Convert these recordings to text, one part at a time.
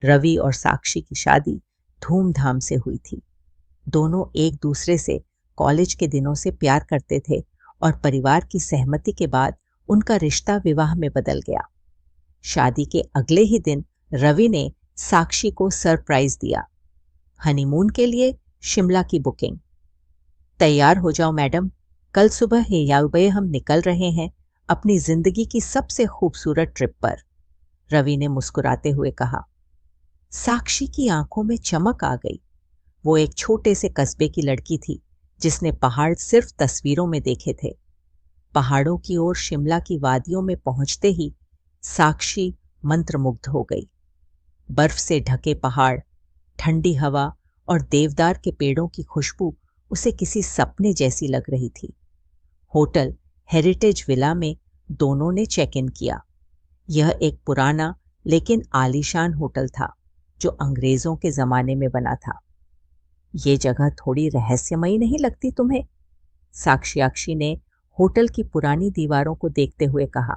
रवि और साक्षी की शादी धूमधाम से हुई थी। दोनों एक दूसरे से कॉलेज के दिनों से प्यार करते थे और परिवार की सहमति के बाद उनका रिश्ता विवाह में बदल गया। शादी के अगले ही दिन रवि ने साक्षी को सरप्राइज दिया। हनीमून के लिए शिमला की बुकिंग। तैयार हो जाओ मैडम, कल सुबह ही हम निकल रहे हैं अपनी जिंदगी की सबसे खूबसूरत ट्रिप पर, रवि ने मुस्कुराते हुए कहा। साक्षी की आंखों में चमक आ गई। वो एक छोटे से कस्बे की लड़की थी जिसने पहाड़ सिर्फ तस्वीरों में देखे थे। पहाड़ों की ओर शिमला की वादियों में पहुंचते ही साक्षी मंत्रमुग्ध हो गई। बर्फ से ढके पहाड़, ठंडी हवा और देवदार के पेड़ों की खुशबू उसे किसी सपने जैसी लग रही थी। होटल हेरिटेज विला में दोनों ने चेक इन किया। यह एक पुराना लेकिन आलीशान होटल था जो अंग्रेजों के जमाने में बना था। ये जगह थोड़ी रहस्यमयी नहीं लगती तुम्हें? साक्षी ने होटल की पुरानी दीवारों को देखते हुए कहा।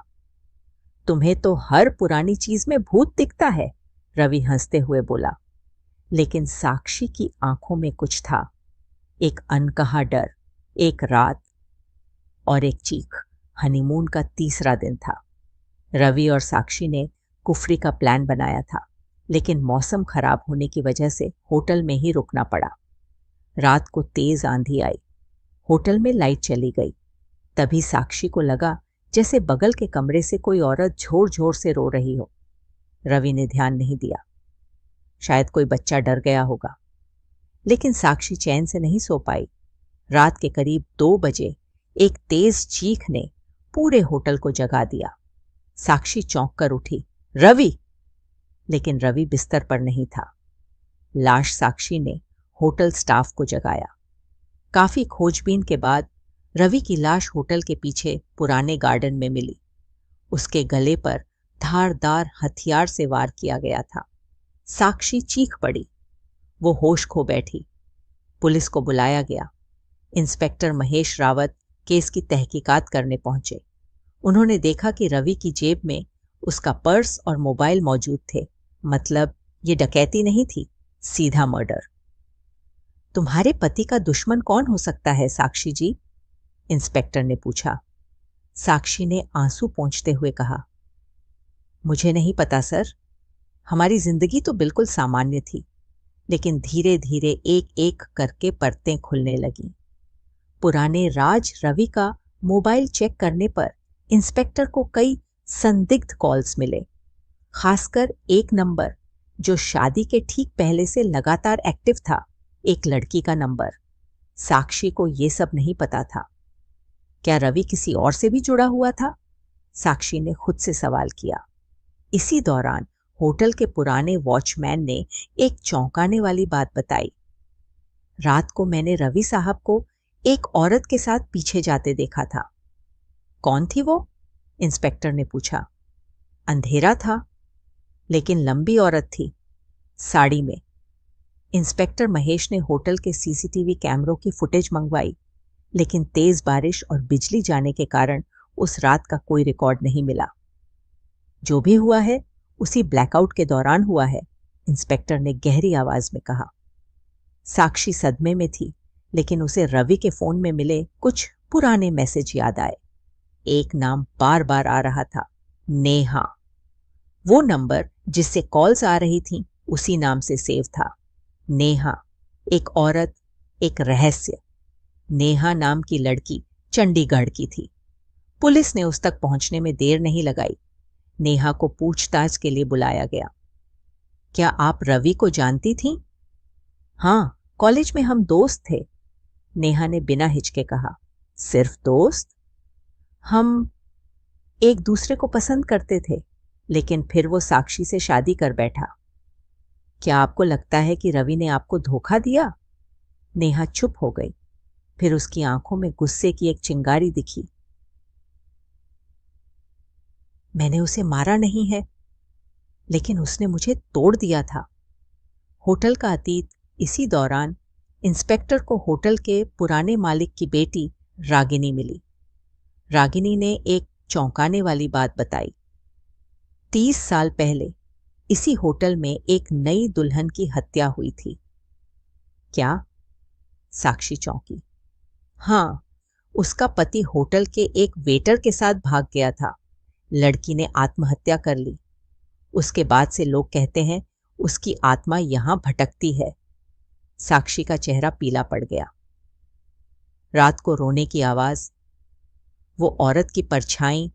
तुम्हें तो हर पुरानी चीज में भूत दिखता है, रवि हंसते हुए बोला। लेकिन साक्षी की आंखों में कुछ था, एक अनकहा डर, एक रात और एक चीख। हनीमून का तीसरा दिन था। रवि और साक्षी ने कुफरी का प्लान बनाया था, लेकिन मौसम खराब होने की वजह से होटल में ही रुकना पड़ा। रात को तेज आंधी आई। होटल में लाइट चली गई। तभी साक्षी को लगा जैसे बगल के कमरे से कोई औरत जोर जोर से रो रही हो। रवि ने ध्यान नहीं दिया। शायद कोई बच्चा डर गया होगा। लेकिन साक्षी चैन से नहीं सो पाई। रात के करीब 2 बजे एक तेज चीख ने पूरे होटल को जगा दिया। साक्षी चौंक कर उठी, रवि! लेकिन रवि बिस्तर पर नहीं था। लाश साक्षी ने होटल स्टाफ को जगाया। काफी खोजबीन के बाद रवि की लाश होटल के पीछे पुराने गार्डन में मिली। उसके गले पर धारदार हथियार से वार किया गया था। साक्षी चीख पड़ी। वो होश खो बैठी। पुलिस को बुलाया गया। इंस्पेक्टर महेश रावत केस की तहकीकात करने पहुंचे। उन्होंने देखा कि रवि की जेब में उसका पर्स और मोबाइल मौजूद थे। मतलब ये डकैती नहीं थी, सीधा मर्डर। तुम्हारे पति का दुश्मन कौन हो सकता है साक्षी जी? इंस्पेक्टर ने पूछा। साक्षी ने आंसू पोंछते हुए कहा, मुझे नहीं पता सर। हमारी जिंदगी तो बिल्कुल सामान्य थी, लेकिन धीरे धीरे एक एक करके परतें खुलने लगीं। पुराने राज रवि का मोबाइल चेक करने पर इंस्पेक्टर को कई संदिग्ध कॉल्स मिले, खासकर एक नंबर जो शादी के ठीक पहले से लगातार एक्टिव था, एक लड़की का नंबर। साक्षी को यह सब नहीं पता था। क्या रवि किसी और से भी जुड़ा हुआ था? साक्षी ने खुद से सवाल किया। इसी दौरान होटल के पुराने वॉचमैन ने एक चौंकाने वाली बात बताई। रात को मैंने रवि साहब को एक औरत के साथ पीछे जाते देखा था। कौन थी वो? इंस्पेक्टर ने पूछा। अंधेरा था, लेकिन लंबी औरत थी, साड़ी में। इंस्पेक्टर महेश ने होटल के सीसीटीवी कैमरों की फुटेज मंगवाई, लेकिन तेज बारिश और बिजली जाने के कारण उस रात का कोई रिकॉर्ड नहीं मिला। जो भी हुआ है उसी ब्लैकआउट के दौरान हुआ है, इंस्पेक्टर ने गहरी आवाज में कहा। साक्षी सदमे में थी, लेकिन उसे रवि के फोन में मिले कुछ पुराने मैसेज याद आए। एक नाम बार बार आ रहा था, नेहा। वो नंबर जिससे कॉल्स आ रही थीं उसी नाम से सेव था। नेहा, एक औरत, एक रहस्य। नेहा नाम की लड़की चंडीगढ़ की थी। पुलिस ने उस तक पहुंचने में देर नहीं लगाई। नेहा को पूछताछ के लिए बुलाया गया। क्या आप रवि को जानती थीं? हाँ, कॉलेज में हम दोस्त थे, नेहा ने बिना हिचके कहा। सिर्फ दोस्त? हम एक दूसरे को पसंद करते थे, लेकिन फिर वो साक्षी से शादी कर बैठा। क्या आपको लगता है कि रवि ने आपको धोखा दिया? नेहा चुप हो गई। फिर उसकी आंखों में गुस्से की एक चिंगारी दिखी। मैंने उसे मारा नहीं है, लेकिन उसने मुझे तोड़ दिया था। होटल का अतीत। इसी दौरान इंस्पेक्टर को होटल के पुराने मालिक की बेटी रागिनी मिली। रागिनी ने एक चौंकाने वाली बात बताई। 30 साल पहले इसी होटल में एक नई दुल्हन की हत्या हुई थी। क्या? साक्षी चौंकी। हाँ, उसका पति होटल के एक वेटर के साथ भाग गया था। लड़की ने आत्महत्या कर ली। उसके बाद से लोग कहते हैं उसकी आत्मा यहां भटकती है। साक्षी का चेहरा पीला पड़ गया। रात को रोने की आवाज, वो औरत की परछाई,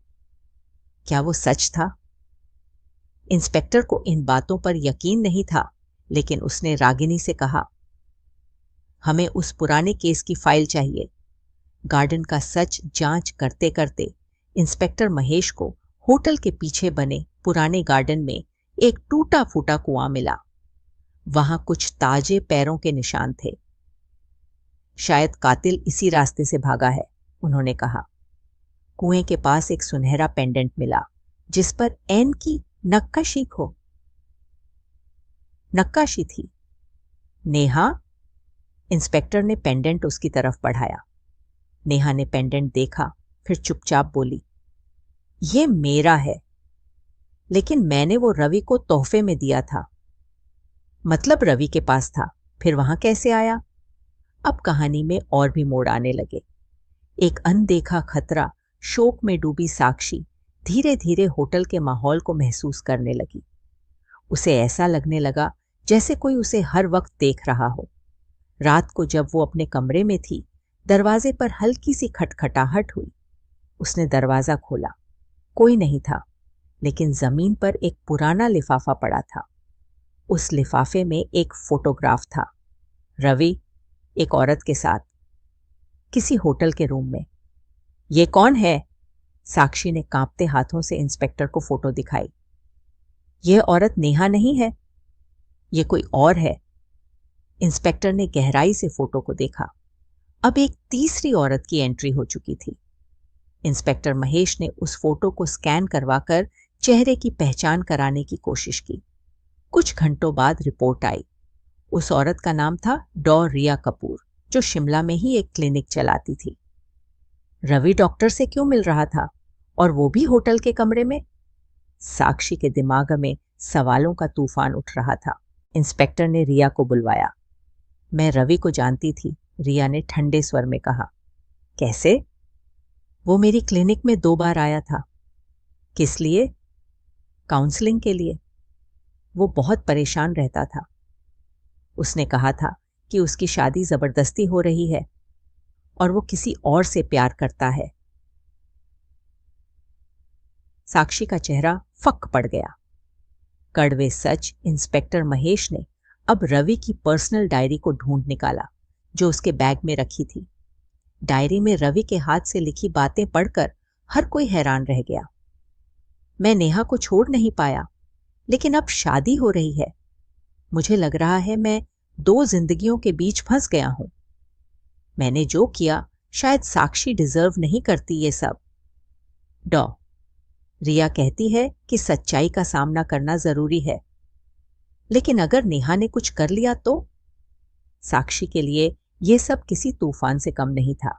क्या वो सच था? इंस्पेक्टर को इन बातों पर यकीन नहीं था, लेकिन उसने रागिनी से कहा, हमें उस पुराने केस की फाइल चाहिए। गार्डन का सच जांच करते करते इंस्पेक्टर महेश को होटल के पीछे बने पुराने गार्डन में एक टूटा फूटा कुआं मिला। वहां कुछ ताजे पैरों के निशान थे। शायद कातिल इसी रास्ते से भागा है, उन्होंने कहा। कुएं के पास एक सुनहरा पेंडेंट मिला जिस पर एन की नक्काशी थी। नेहा? इंस्पेक्टर ने पेंडेंट उसकी तरफ बढ़ाया। नेहा ने पेंडेंट देखा, फिर चुपचाप बोली, ये मेरा है, लेकिन मैंने वो रवि को तोहफे में दिया था। मतलब रवि के पास था, फिर वहां कैसे आया? अब कहानी में और भी मोड़ आने लगे। एक अनदेखा खतरा, शोक में डूबी साक्षी धीरे धीरे होटल के माहौल को महसूस करने लगी। उसे ऐसा लगने लगा जैसे कोई उसे हर वक्त देख रहा हो। रात को जब वो अपने कमरे में थी, दरवाजे पर हल्की सी खटखटाहट हुई। उसने दरवाजा खोला। कोई नहीं था, लेकिन जमीन पर एक पुराना लिफाफा पड़ा था। उस लिफाफे में एक फोटोग्राफ था, रवि एक औरत के साथ, किसी होटल के रूम में। ये कौन है? साक्षी ने कांपते हाथों से इंस्पेक्टर को फोटो दिखाई। यह औरत नेहा नहीं है, ये कोई और है। इंस्पेक्टर ने गहराई से फोटो को देखा। अब एक तीसरी औरत की एंट्री हो चुकी थी। इंस्पेक्टर महेश ने उस फोटो को स्कैन करवाकर चेहरे की पहचान कराने की कोशिश की। कुछ घंटों बाद रिपोर्ट आई। उस औरत का नाम था डॉ रिया कपूर, जो शिमला में ही एक क्लिनिक चलाती थी। रवि डॉक्टर से क्यों मिल रहा था, और वो भी होटल के कमरे में? साक्षी के दिमाग में सवालों का तूफान उठ रहा था। इंस्पेक्टर ने रिया को बुलवाया। मैं रवि को जानती थी, रिया ने ठंडे स्वर में कहा। कैसे? वो मेरी क्लिनिक में 2 बार आया था। किस लिए? काउंसलिंग के लिए। वो बहुत परेशान रहता था। उसने कहा था कि उसकी शादी जबरदस्ती हो रही है और वो किसी और से प्यार करता है। साक्षी का चेहरा फक पड़ गया। कड़वे सच इंस्पेक्टर महेश ने अब रवि की पर्सनल डायरी को ढूंढ निकाला, जो उसके बैग में रखी थी। डायरी में रवि के हाथ से लिखी बातें पढ़कर हर कोई हैरान रह गया। मैं नेहा को छोड़ नहीं पाया, लेकिन अब शादी हो रही है। मुझे लग रहा है मैं 2 जिंदगियों के बीच फंस गया हूं। मैंने जो किया शायद साक्षी डिजर्व नहीं करती ये सब। डॉ रिया कहती है कि सच्चाई का सामना करना जरूरी है, लेकिन अगर नेहा ने कुछ कर लिया तो? साक्षी के लिए यह सब किसी तूफान से कम नहीं था।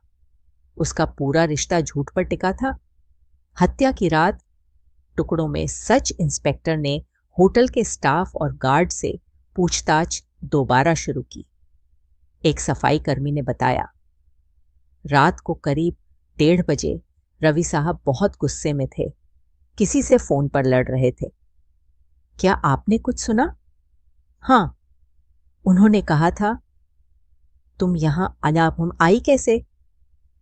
उसका पूरा रिश्ता झूठ पर टिका था। हत्या की रात टुकड़ों में सच इंस्पेक्टर ने होटल के स्टाफ और गार्ड से पूछताछ दोबारा शुरू की। एक सफाई कर्मी ने बताया, रात को करीब 1:30 बजे रवि साहब बहुत गुस्से में थे, किसी से फोन पर लड़ रहे थे। क्या आपने कुछ सुना? हां, उन्होंने कहा था, तुम यहां आई कैसे?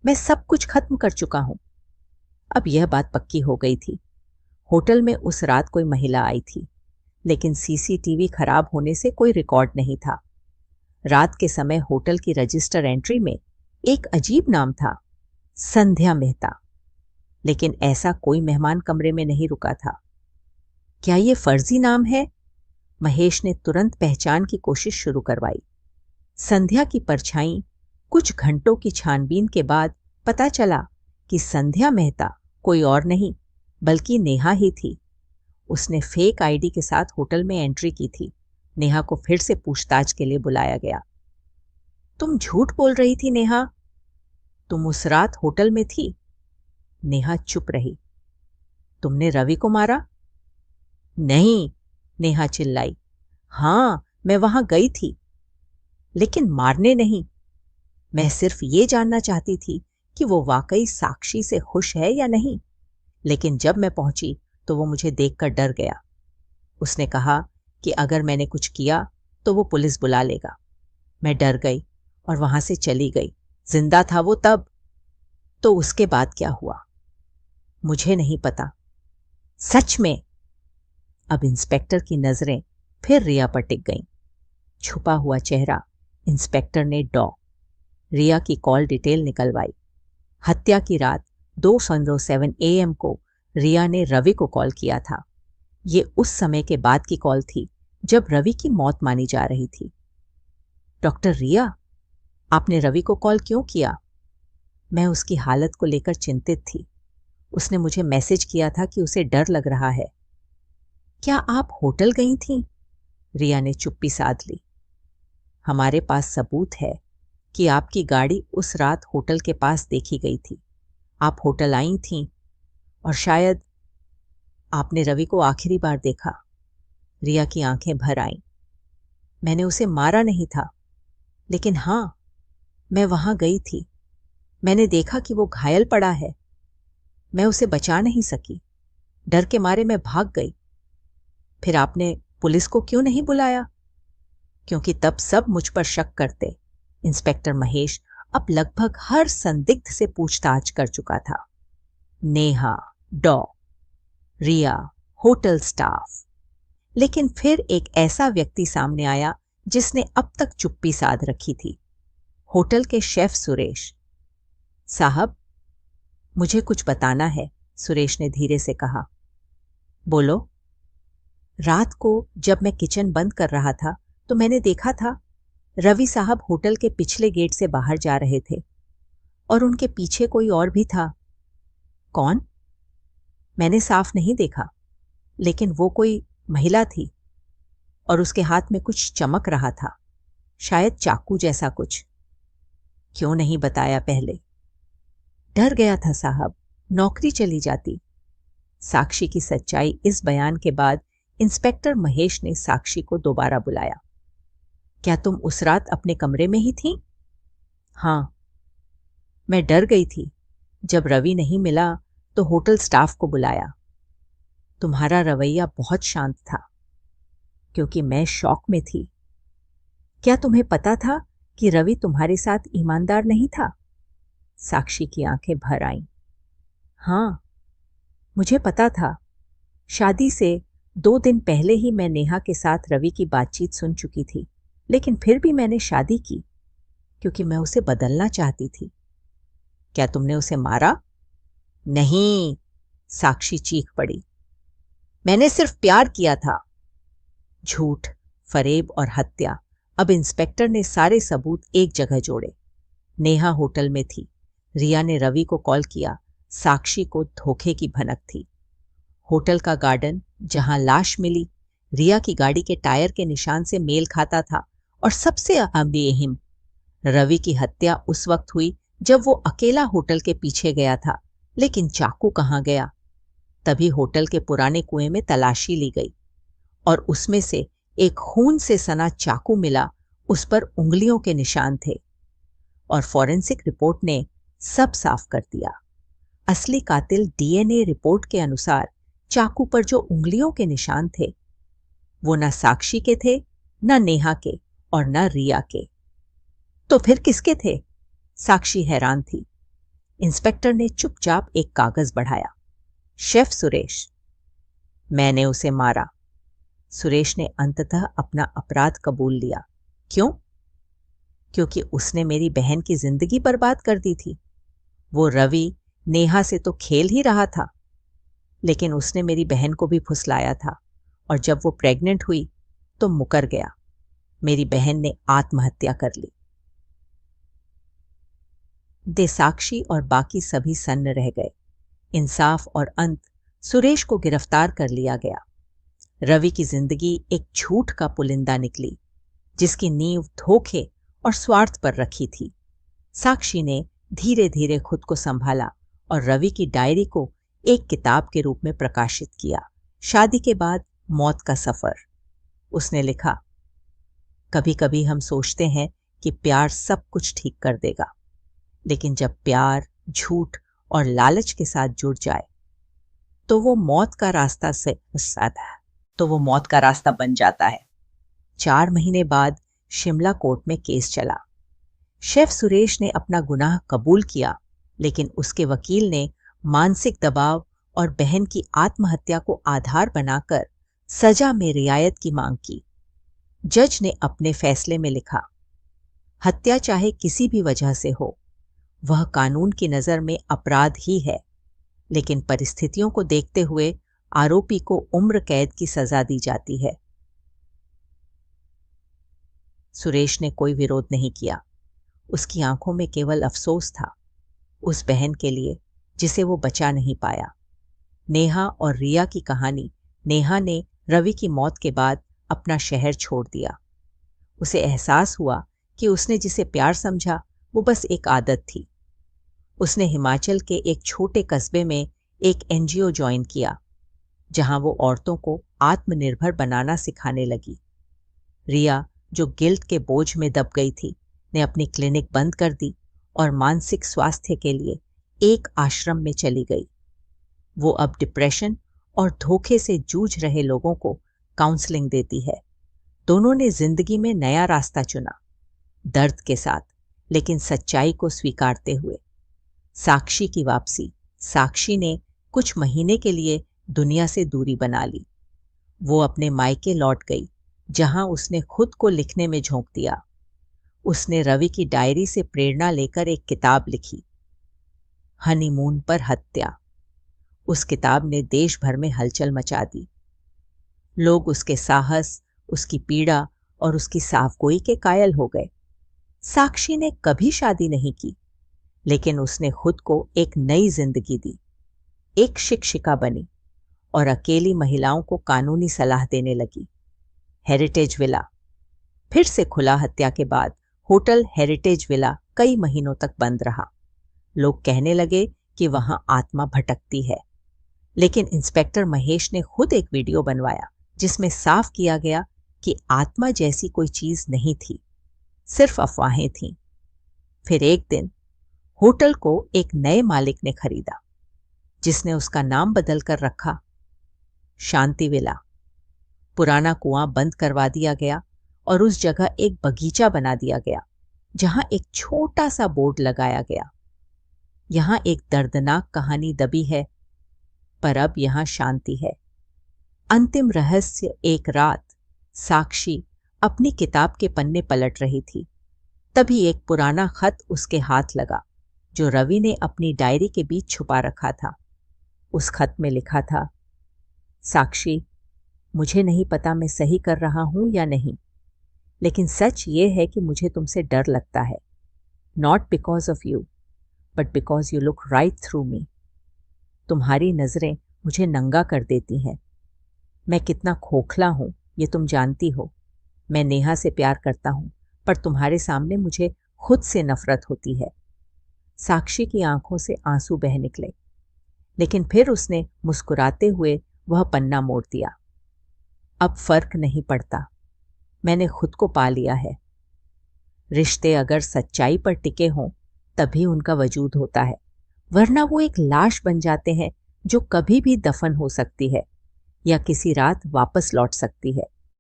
मैं सब कुछ खत्म कर चुका हूं। अब यह बात पक्की हो गई थी। होटल में उस रात कोई महिला आई थी, लेकिन सीसीटीवी खराब होने से कोई रिकॉर्ड नहीं था। रात के समय होटल की रजिस्टर एंट्री में एक अजीब नाम था, संध्या मेहता, लेकिन ऐसा कोई मेहमान कमरे में नहीं रुका था। क्या ये फर्जी नाम है? महेश ने तुरंत पहचान की कोशिश शुरू करवाई। संध्या की परछाई, कुछ घंटों की छानबीन के बाद पता चला कि संध्या मेहता कोई और नहीं बल्कि नेहा ही थी। उसने फेक आईडी के साथ होटल में एंट्री की थी। नेहा को फिर से पूछताछ के लिए बुलाया गया। तुम झूठ बोल रही थी नेहा, तुम उस रात होटल में थी? नेहा चुप रही। तुमने रवि को मारा? नहीं, नेहा चिल्लाई। हाँ, मैं वहां गई थी, लेकिन मारने नहीं। मैं सिर्फ ये जानना चाहती थी कि वो वाकई साक्षी से खुश है या नहीं। लेकिन जब मैं पहुंची तो वो मुझे देखकर डर गया। उसने कहा कि अगर मैंने कुछ किया तो वो पुलिस बुला लेगा। मैं डर गई और वहां से चली गई। जिंदा था वो तब। तो उसके बाद क्या हुआ मुझे नहीं पता। सच में। अब इंस्पेक्टर की नजरें फिर रिया पर टिक गईं। छुपा हुआ चेहरा इंस्पेक्टर ने रिया की कॉल डिटेल निकलवाई। हत्या की रात 2:07 AM को रिया ने रवि को कॉल किया था। ये उस समय के बाद की कॉल थी जब रवि की मौत मानी जा रही थी। डॉक्टर रिया, आपने रवि को कॉल क्यों किया? मैं उसकी हालत को लेकर चिंतित थी। उसने मुझे मैसेज किया था कि उसे डर लग रहा है। क्या आप होटल गई थीं? रिया ने चुप्पी साध ली। हमारे पास सबूत है कि आपकी गाड़ी उस रात होटल के पास देखी गई थी। आप होटल आई थीं और शायद आपने रवि को आखिरी बार देखा। रिया की आंखें भर आईं। मैंने उसे मारा नहीं था, लेकिन हां, मैं वहां गई थी। मैंने देखा कि वो घायल पड़ा है। मैं उसे बचा नहीं सकी। डर के मारे मैं भाग गई। फिर आपने पुलिस को क्यों नहीं बुलाया? क्योंकि तब सब मुझ पर शक करते। इंस्पेक्टर महेश अब लगभग हर संदिग्ध से पूछताछ कर चुका था। नेहा, रिया, होटल स्टाफ। लेकिन फिर एक ऐसा व्यक्ति सामने आया जिसने अब तक चुप्पी साध रखी थी। होटल के शेफ सुरेश। साहब, मुझे कुछ बताना है, सुरेश ने धीरे से कहा। बोलो। रात को जब मैं किचन बंद कर रहा था तो मैंने देखा था रवि साहब होटल के पिछले गेट से बाहर जा रहे थे और उनके पीछे कोई और भी था। कौन? मैंने साफ नहीं देखा, लेकिन वो कोई महिला थी और उसके हाथ में कुछ चमक रहा था, शायद चाकू जैसा कुछ। क्यों नहीं बताया पहले? डर गया था साहब, नौकरी चली जाती। साक्षी की सच्चाई इस बयान के बाद इंस्पेक्टर महेश ने साक्षी को दोबारा बुलाया। क्या तुम उस रात अपने कमरे में ही थीं? हां। मैं डर गई थी। जब रवि नहीं मिला तो होटल स्टाफ को बुलाया। तुम्हारा रवैया बहुत शांत था, क्योंकि मैं शॉक में थी। क्या तुम्हें पता था कि रवि तुम्हारे साथ ईमानदार नहीं था? साक्षी की आंखें भर आईं। हां, मुझे पता था। शादी से 2 दिन पहले ही मैं नेहा के साथ रवि की बातचीत सुन चुकी थी, लेकिन फिर भी मैंने शादी की क्योंकि मैं उसे बदलना चाहती थी। क्या तुमने उसे मारा? नहीं, साक्षी चीख पड़ी। मैंने सिर्फ प्यार किया था। झूठ, फरेब और हत्या। अब इंस्पेक्टर ने सारे सबूत एक जगह जोड़े। नेहा होटल में थी। रिया ने रवि को कॉल किया। साक्षी को धोखे की भनक थी। होटल का गार्डन जहां लाश मिली रिया की गाड़ी के टायर के निशान से मेल खाता था, और सबसे अहम, रवि की हत्या उस वक्त हुई जब वो अकेला होटल के पीछे गया था। लेकिन चाकू कहाँ गया? तभी होटल के पुराने कुएं में तलाशी ली गई और उसमें से एक खून से सना चाकू मिला। उस पर उंगलियों के निशान थे और फॉरेंसिक रिपोर्ट ने सब साफ कर दिया। असली कातिल डीएनए रिपोर्ट के अनुसार चाकू पर जो उंगलियों के निशान थे वो न साक्षी के थे, न नेहा के और न रिया के। तो फिर किसके थे? साक्षी हैरान थी। इंस्पेक्टर ने चुपचाप एक कागज बढ़ाया। शेफ सुरेश। मैंने उसे मारा। सुरेश ने अंततः अपना अपराध कबूल लिया। क्यों? क्योंकि उसने मेरी बहन की जिंदगी बर्बाद कर दी थी। वो रवि नेहा से तो खेल ही रहा था, लेकिन उसने मेरी बहन को भी फुसलाया था, और जब वो प्रेग्नेंट हुई तो मुकर गया। मेरी बहन ने आत्महत्या कर ली। साक्षी और बाकी सभी सन्न रह गए। इंसाफ और अंत, सुरेश को गिरफ्तार कर लिया गया। रवि की जिंदगी एक झूठ का पुलिंदा निकली, जिसकी नींव धोखे और स्वार्थ पर रखी थी। साक्षी ने धीरे धीरे खुद को संभाला और रवि की डायरी को एक किताब के रूप में प्रकाशित किया। शादी के बाद मौत का सफर। उसने लिखा, कभी कभी हम सोचते हैं कि प्यार सब कुछ ठीक कर देगा, लेकिन जब प्यार झूठ और लालच के साथ जुड़ जाए तो वो मौत का रास्ता बन जाता है। 4 महीने बाद शिमला कोर्ट में केस चला। शेफ सुरेश ने अपना गुनाह कबूल किया, लेकिन उसके वकील ने मानसिक दबाव और बहन की आत्महत्या को आधार बनाकर सजा में रियायत की मांग की। जज ने अपने फैसले में लिखा, हत्या चाहे किसी भी वजह से हो, वह कानून की नजर में अपराध ही है, लेकिन परिस्थितियों को देखते हुए आरोपी को उम्र कैद की सजा दी जाती है। सुरेश ने कोई विरोध नहीं किया। उसकी आंखों में केवल अफसोस था, उस बहन के लिए जिसे वो बचा नहीं पाया। नेहा और रिया की कहानी। नेहा ने रवि की मौत के बाद अपना शहर छोड़ दिया। उसे एहसास हुआ कि उसने जिसे प्यार समझा वो बस एक आदत थी। उसने हिमाचल के एक छोटे कस्बे में एक एनजीओ ज्वाइन किया, जहां वो औरतों को आत्मनिर्भर बनाना सिखाने लगी। रिया, जो गिल्ट के बोझ में दब गई थी, ने अपनी क्लिनिक बंद कर दी और मानसिक स्वास्थ्य के लिए एक आश्रम में चली गई। वो अब डिप्रेशन और धोखे से जूझ रहे लोगों को काउंसलिंग देती है। दोनों ने जिंदगी में नया रास्ता चुना, दर्द के साथ लेकिन सच्चाई को स्वीकारते हुए। साक्षी की वापसी। साक्षी ने कुछ महीने के लिए दुनिया से दूरी बना ली। वो अपने मायके लौट गई, जहां उसने खुद को लिखने में झोंक दिया। उसने रवि की डायरी से प्रेरणा लेकर एक किताब लिखी, हनीमून पर हत्या। उस किताब ने देश भर में हलचल मचा दी। लोग उसके साहस, उसकी पीड़ा और उसकी साफगोई के कायल हो गए। साक्षी ने कभी शादी नहीं की, लेकिन उसने खुद को एक नई जिंदगी दी। एक शिक्षिका बनी और अकेली महिलाओं को कानूनी सलाह देने लगी। हेरिटेज विला फिर से खुला। हत्या के बाद होटल हेरिटेज विला कई महीनों तक बंद रहा। लोग कहने लगे कि वहां आत्मा भटकती है, लेकिन इंस्पेक्टर महेश ने खुद एक वीडियो बनवाया जिसमें साफ किया गया कि आत्मा जैसी कोई चीज नहीं थी, सिर्फ अफवाहें थीं। फिर एक दिन होटल को एक नए मालिक ने खरीदा, जिसने उसका नाम बदलकर रखा शांति विला। पुराना कुआं बंद करवा दिया गया और उस जगह एक बगीचा बना दिया गया, जहां एक छोटा सा बोर्ड लगाया गया, यहां एक दर्दनाक कहानी दबी है, पर अब यहां शांति है। अंतिम रहस्य। एक रात साक्षी अपनी किताब के पन्ने पलट रही थी, तभी एक पुराना खत उसके हाथ लगा, जो रवि ने अपनी डायरी के बीच छुपा रखा था। उस खत में लिखा था, साक्षी, मुझे नहीं पता मैं सही कर रहा हूं या नहीं, लेकिन सच ये है कि मुझे तुमसे डर लगता है। Not because of you, but because you look right through me. तुम्हारी नजरें मुझे नंगा कर देती हैं। मैं कितना खोखला हूं ये तुम जानती हो। मैं नेहा से प्यार करता हूं, पर तुम्हारे सामने मुझे खुद से नफरत होती है। साक्षी की आंखों से आंसू बह निकले, लेकिन फिर उसने मुस्कुराते हुए वह पन्ना मोड़ दिया। अब फर्क नहीं पड़ता, मैंने खुद को पा लिया है। रिश्ते अगर सच्चाई पर टिके हों तभी उनका वजूद होता है, वरना वो एक लाश बन जाते हैं जो कभी भी दफन हो सकती है या किसी रात वापस लौट सकती है।